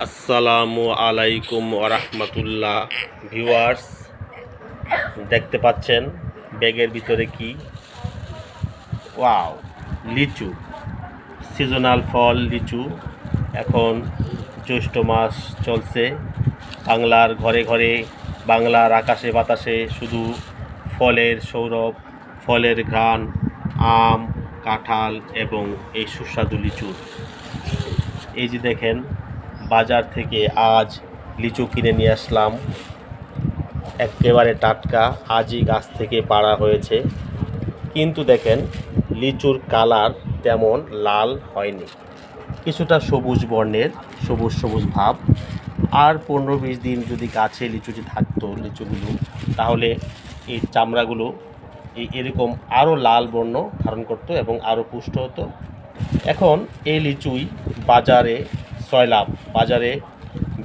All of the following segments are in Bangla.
আসসালামু আলাইকুম ওরহমতুল্লাহ। ভিউয়ার্স, দেখতে পাচ্ছেন ব্যাগের ভিতরে কি? ওয়াও, লিচু, সিজনাল ফল লিচু। এখন জ্যৈষ্ঠ মাস চলছে। বাংলার ঘরে ঘরে, বাংলার আকাশে বাতাসে শুধু ফলের সৌরভ, ফলের ঘ্রাণ, আম, কাঁঠাল এবং এই সুস্বাদু লিচু। এই যে দেখেন, বাজার থেকে আজ লিচু কিনে নিয়ে আসলাম, একেবারে টাটকা, আজই গাছ থেকে পাড়া হয়েছে। কিন্তু দেখেন, লিচুর কালার তেমন লাল হয়নি, কিছুটা সবুজ বর্ণের, সবুজ সবুজ ভাব। আর 15-20 দিন যদি গাছে লিচুটি থাকতো লিচুগুলো, তাহলে এই চামড়াগুলো এরকম আরও লাল বর্ণ ধারণ করতো এবং আরও পুষ্ট হতো। এখন এই লিচুই বাজারে সয়লাভ, বাজারে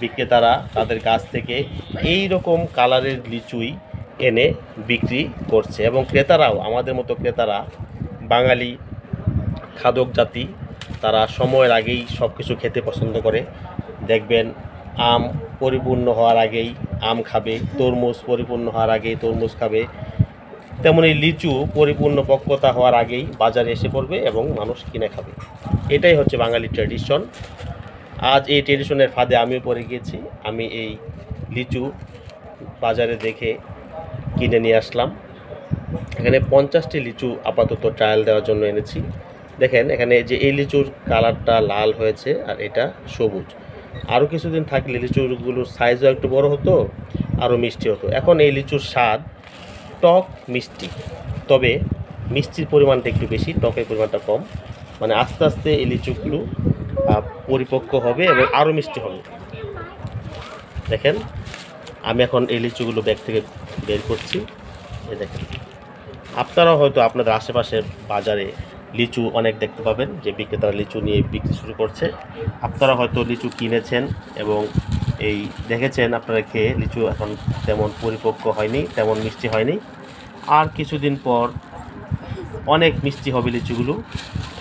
বিক্রেতারা তাদের গাছ থেকে এই রকম কালারের লিচুই এনে বিক্রি করছে। এবং ক্রেতারাও, আমাদের মতো ক্রেতারা, বাঙালি খাদক জাতি, তারা সময়ের আগেই সব কিছু খেতে পছন্দ করে। দেখবেন, আম পরিপূর্ণ হওয়ার আগেই আম খাবে, তরমুজ পরিপূর্ণ হওয়ার আগেই তরমুজ খাবে। তেমনই লিচু পরিপূর্ণ পক্বতা হওয়ার আগেই বাজারে এসে পড়বে এবং মানুষ কিনে খাবে। এটাই হচ্ছে বাঙালি ট্র্যাডিশন। আজ এই ট্র্যাডিশনের ফাঁদে আমিও পড়ে গিয়েছি। আমি এই লিচু বাজারে দেখে কিনে নিয়ে আসলাম। এখানে 50টি লিচু আপাতত ট্রায়াল দেওয়ার জন্য এনেছি। দেখেন, এখানে যে এই লিচুর কালারটা লাল হয়েছে আর এটা সবুজ। আরও কিছুদিন থাকলে লিচুগুলোর সাইজও একটু বড় হতো, আরও মিষ্টি হতো। এখন এই লিচুর স্বাদ টক মিষ্টি, তবে মিষ্টির পরিমাণটা একটু বেশি, টকের পরিমাণটা কম। মানে আস্তে আস্তে এই লিচুগুলো পরিপক্ক হবে এবং আরও মিষ্টি হবে। দেখেন, আমি এখন এই লিচুগুলো ব্যাগ থেকে বের করছি। এই দেখেন, আপনারাও হয়তো আপনাদের আশেপাশের বাজারে লিচু অনেক দেখতে পাবেন যে বিক্রেতারা লিচু নিয়ে বিক্রি শুরু করছে। আপনারা হয়তো লিচু কিনেছেন এবং এই দেখেছেন, আপনারা খেয়ে লিচু এখন তেমন পরিপক্ক হয়নি, তেমন মিষ্টি হয়নি। আর কিছুদিন পর অনেক মিষ্টি হবে লিচুগুলো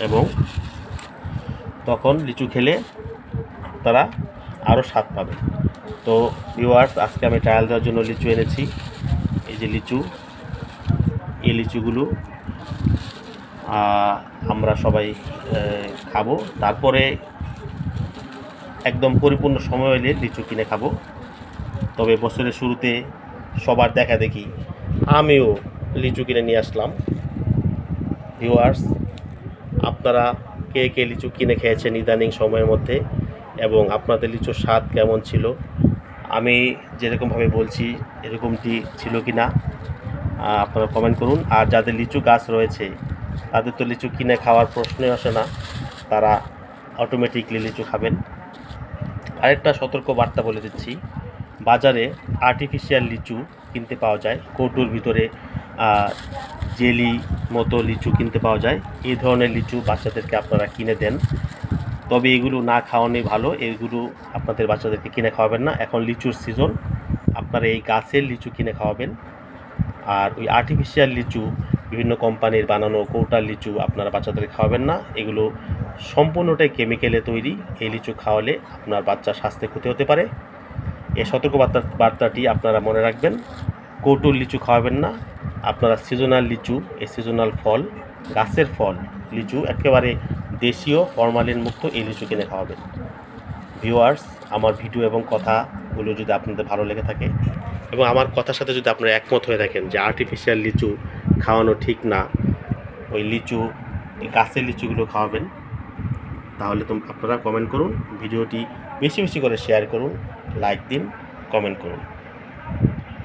এবং তখন লিচু খেলে তারা আরও স্বাদ পাবে। তো ভিউয়ার্স, আজকে আমি ট্রায়াল দেওয়ার জন্য লিচু এনেছি। এই যে লিচু, এই লিচুগুলো আমরা সবাই খাবো। তারপরে একদম পরিপূর্ণ সময় হলে লিচু কিনে খাবো। তবে বছরের শুরুতে সবার দেখা দেখি আমিও লিচু কিনে নিয়ে আসলাম। ভিউয়ার্স, আপনারা কে কে লিচু কিনে খেয়েছেন ইদানিং সময়ের মধ্যে এবং আপনাদের লিচুর স্বাদ কেমন ছিল? আমি যেরকমভাবে বলছি এরকমটি ছিল কি না আপনারা কমেন্ট করুন। আর যাদের লিচু গাছ রয়েছে তাদের তো লিচু কিনে খাওয়ার প্রশ্নই আসে না, তারা অটোমেটিকলি লিচু খাবেন। আরেকটা সতর্ক বার্তা বলে দিচ্ছি, বাজারে আর্টিফিশিয়াল লিচু কিনতে পাওয়া যায়, কৌটোর ভিতরে জেলি মতো লিচু কিনতে পাওয়া যায়। এই ধরনের লিচু বাচ্চাদেরকে আপনারা কিনে দেন, তবে এগুলো না খাওয়ানোই ভালো। এগুলো আপনাদের বাচ্চাদেরকে কিনে খাওয়াবেন না। এখন লিচুর সিজন, আপনারা এই গাছের লিচু কিনে খাওয়াবেন। আর ওই আর্টিফিশিয়াল লিচু, বিভিন্ন কোম্পানির বানানো কৌটার লিচু আপনারা বাচ্চাদেরকে খাওয়াবেন না। এগুলো সম্পূর্ণটাই কেমিক্যালে তৈরি। এই লিচু খাওয়ালে আপনার বাচ্চার স্বাস্থ্যে ক্ষতি হতে পারে। এই সতর্ক বার্তাটি আপনারা মনে রাখবেন। কৌটোর লিচু খাওয়াবেন না। আপনারা সিজনাল লিচু, এই সিজনাল ফল, গাছের ফল লিচু, একেবারে দেশীয় ফরমালিন মুক্ত এই লিচু কিনে খাওয়াবেন। ভিউয়ার্স, আমার ভিডিও এবং কথাগুলো যদি আপনাদের ভালো লেগে থাকে এবং আমার কথার সাথে যদি আপনারা একমত হয়ে থাকেন যে আর্টিফিশিয়াল লিচু খাওয়ানো ঠিক না, ওই লিচু, এই গাছের লিচুগুলো খাওয়াবেন, তাহলে তো আপনারা কমেন্ট করুন। ভিডিওটি বেশি বেশি করে শেয়ার করুন, লাইক দিন, কমেন্ট করুন।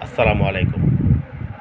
আসসালামু আলাইকুম।